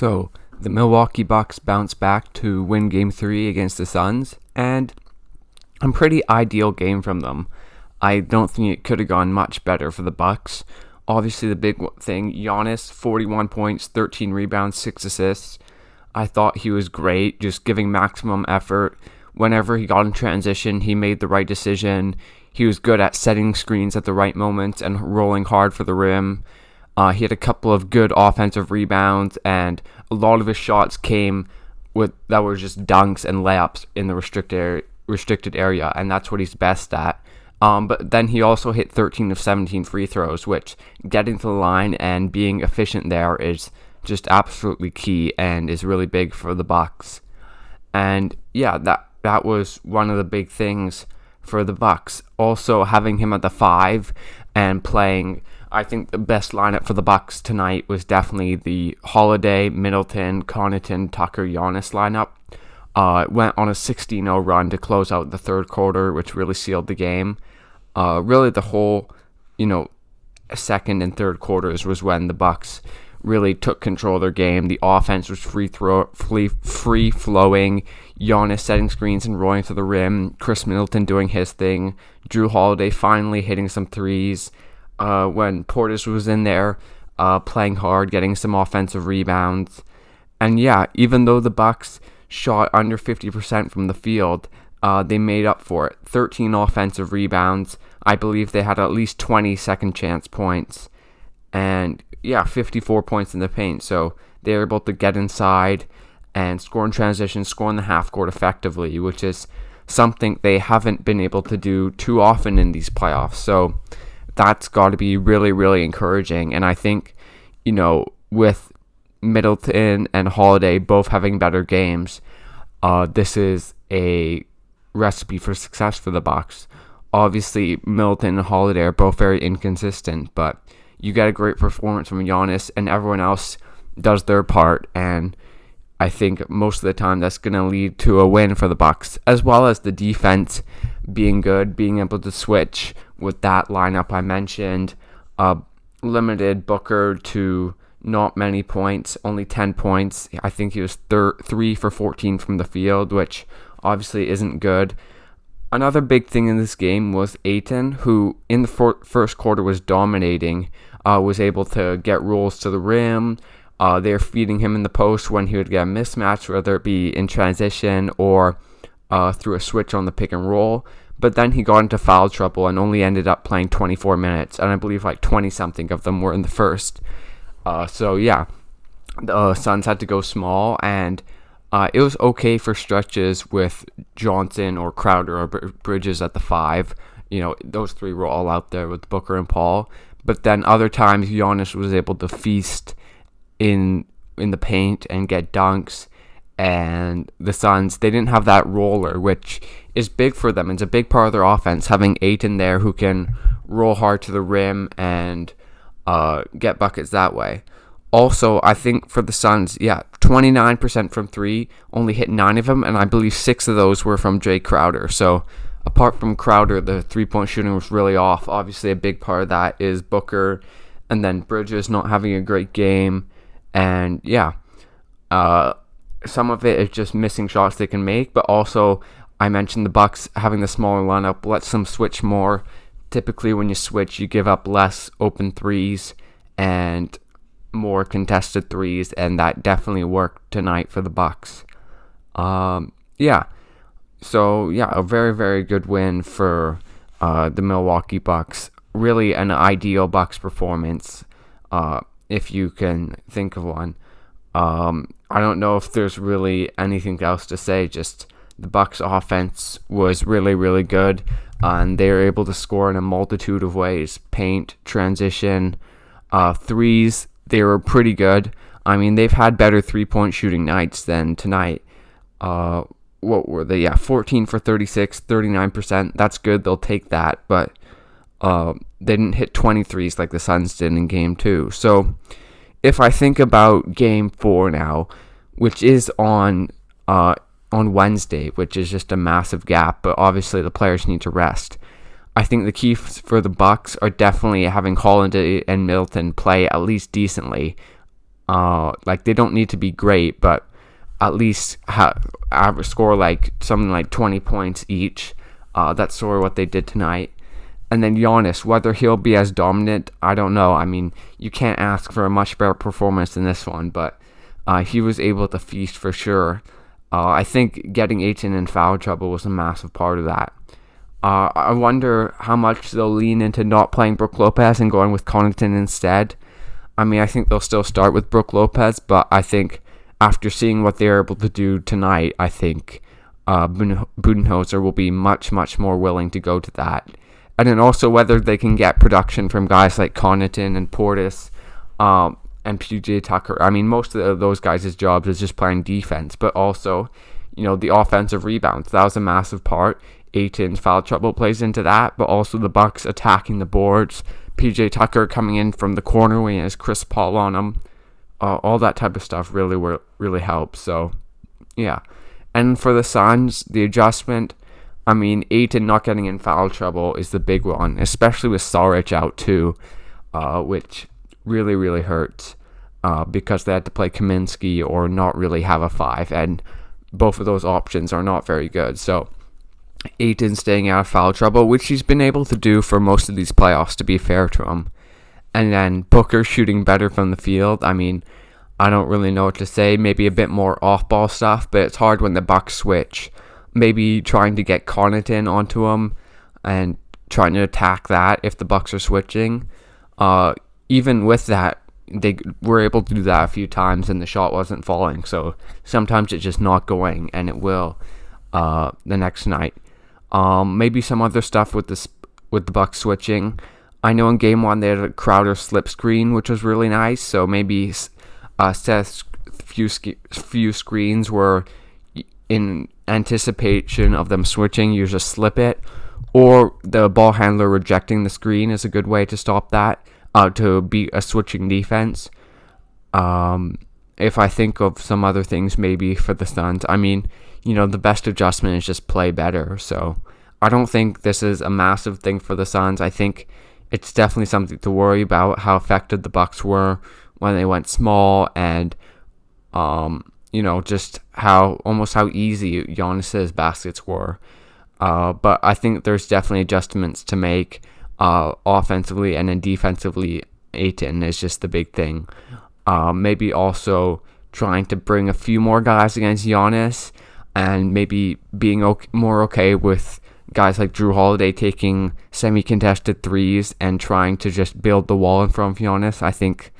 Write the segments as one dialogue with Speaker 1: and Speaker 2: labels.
Speaker 1: So, the Milwaukee Bucks bounced back to win Game 3 against the Suns, and a pretty ideal game from them. I don't think it could have gone much better for the Bucks. Obviously, the big thing, Giannis, 41 points, 13 rebounds, 6 assists. I thought he was great, just giving maximum effort. Whenever he got in transition, he made the right decision. He was good at setting screens at the right moments and rolling hard for the rim. He had a couple of good offensive rebounds, and a lot of his shots came that were just dunks and layups in the restricted area, and that's what he's best at. But then he also hit 13 of 17 free throws, which getting to the line and being efficient there is just absolutely key and is really big for the Bucks. And yeah, that was one of the big things for the Bucks. Also having him at the 5 and playing, I think the best lineup for the Bucks tonight was definitely the Holiday, Middleton, Connaughton, Tucker, Giannis lineup. It went on a 16-0 run to close out the third quarter, which really sealed the game. Really the whole, second and third quarters was when the Bucks really took control of their game. The offense was free-flowing. Giannis setting screens and rolling to the rim. Chris Middleton doing his thing. Drew Holiday finally hitting some threes. When Portis was in there, playing hard, getting some offensive rebounds. And yeah, even though the Bucks shot under 50% from the field, they made up for it. 13 offensive rebounds. I believe they had at least 20 second chance points. And yeah, 54 points in the paint. So they were able to get inside and score in transition, score in the half court effectively, which is something they haven't been able to do too often in these playoffs. So that's got to be really, really encouraging. And I think, with Middleton and Holiday both having better games, this is a recipe for success for the Bucks. Obviously, Middleton and Holiday are both very inconsistent, but you get a great performance from Giannis, and everyone else does their part, and I think most of the time that's going to lead to a win for the Bucks, as well as the defense being good, being able to switch with that lineup I mentioned. Limited Booker to not many points, only 10 points. I think he was 3 for 14 from the field, which obviously isn't good. Another big thing in this game was Ayton, who in the first quarter was dominating, was able to get rolls to the rim. They were feeding him in the post when he would get a mismatch, whether it be in transition or through a switch on the pick and roll. But then he got into foul trouble and only ended up playing 24 minutes, and I believe like 20-something of them were in the first. So yeah, the Suns had to go small, and it was okay for stretches with Johnson or Crowder or Bridges at the 5. Those three were all out there with Booker and Paul. But then other times, Giannis was able to feast in the paint and get dunks. And the Suns, they didn't have that roller, which is big for them. It's a big part of their offense, having Ayton there who can roll hard to the rim and get buckets that way. Also, I think for the Suns, 29% from 3, only hit 9 of them, and I believe 6 of those were from Jay Crowder. So, apart from Crowder, the three-point shooting was really off. Obviously, a big part of that is Booker, and then Bridges not having a great game. And, some of it is just missing shots they can make, but also, I mentioned the Bucks having the smaller lineup lets them switch more. Typically, when you switch, you give up less open threes and more contested threes, and that definitely worked tonight for the Bucks. So a very, very good win for the Milwaukee Bucks. Really an ideal Bucks performance, if you can think of one. I don't know if there's really anything else to say. Just the Bucks offense was really, really good, and they were able to score in a multitude of ways: paint, transition, threes. They were pretty good. I mean, they've had better three-point shooting nights than tonight. What were they? 14 for 36, 39%. That's good. They'll take that. But they didn't hit 23s like the Suns did in Game 2. So if I think about Game 4 now, which is on Wednesday, which is just a massive gap, but obviously the players need to rest. I think the key for the Bucks are definitely having Holiday and Middleton play at least decently. Like, they don't need to be great, but at least score like something like 20 points each. That's sort of what they did tonight. And then Giannis, whether he'll be as dominant, I don't know. I mean, you can't ask for a much better performance than this one, but he was able to feast for sure. I think getting Ayton in foul trouble was a massive part of that. I wonder how much they'll lean into not playing Brook Lopez and going with Connaughton instead. I mean, I think they'll still start with Brook Lopez, but I think after seeing what they're able to do tonight, I think Budenholzer will be much, much more willing to go to that. And then also whether they can get production from guys like Connaughton and Portis and PJ Tucker. I mean, most of those guys' jobs is just playing defense, but also, the offensive rebounds. That was a massive part. Ayton's foul trouble plays into that, but also the Bucks attacking the boards. PJ Tucker coming in from the corner when he has Chris Paul on him. All that type of stuff really helps. So, yeah. And for the Suns, the adjustment, I mean, Ayton not getting in foul trouble is the big one, especially with Saric out too, which really, really hurts because they had to play Kaminsky or not really have a 5, and both of those options are not very good. So, Ayton staying out of foul trouble, which he's been able to do for most of these playoffs, to be fair to him. And then Booker shooting better from the field. I mean, I don't really know what to say. Maybe a bit more off-ball stuff, but it's hard when the Bucks switch. Maybe trying to get Connaughton onto him and trying to attack that if the Bucks are switching. Even with that, they were able to do that a few times and the shot wasn't falling. So sometimes it's just not going, and it will the next night. Maybe some other stuff with the Bucks switching. I know in game 1 they had a Crowder slip screen, which was really nice. So maybe Seth's few screens were in anticipation of them switching. You just slip it, or the ball handler rejecting the screen is a good way to stop that. To beat a switching defense. If I think of some other things maybe for the Suns, I mean, the best adjustment is just play better. So I don't think this is a massive thing for the Suns. I think it's definitely something to worry about, how effective the Bucks were when they went small, and just how easy Giannis's baskets were. But I think there's definitely adjustments to make offensively, and then defensively, Ayton is just the big thing. Maybe also trying to bring a few more guys against Giannis, and maybe being more okay with guys like Drew Holiday taking semi-contested threes and trying to just build the wall in front of Giannis. I think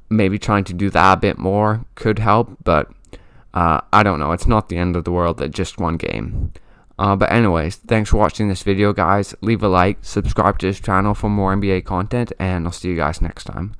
Speaker 1: maybe trying to do that a bit more could help, but I don't know. It's not the end of the world at just one game. But anyways, thanks for watching this video, guys. Leave a like, subscribe to this channel for more NBA content, and I'll see you guys next time.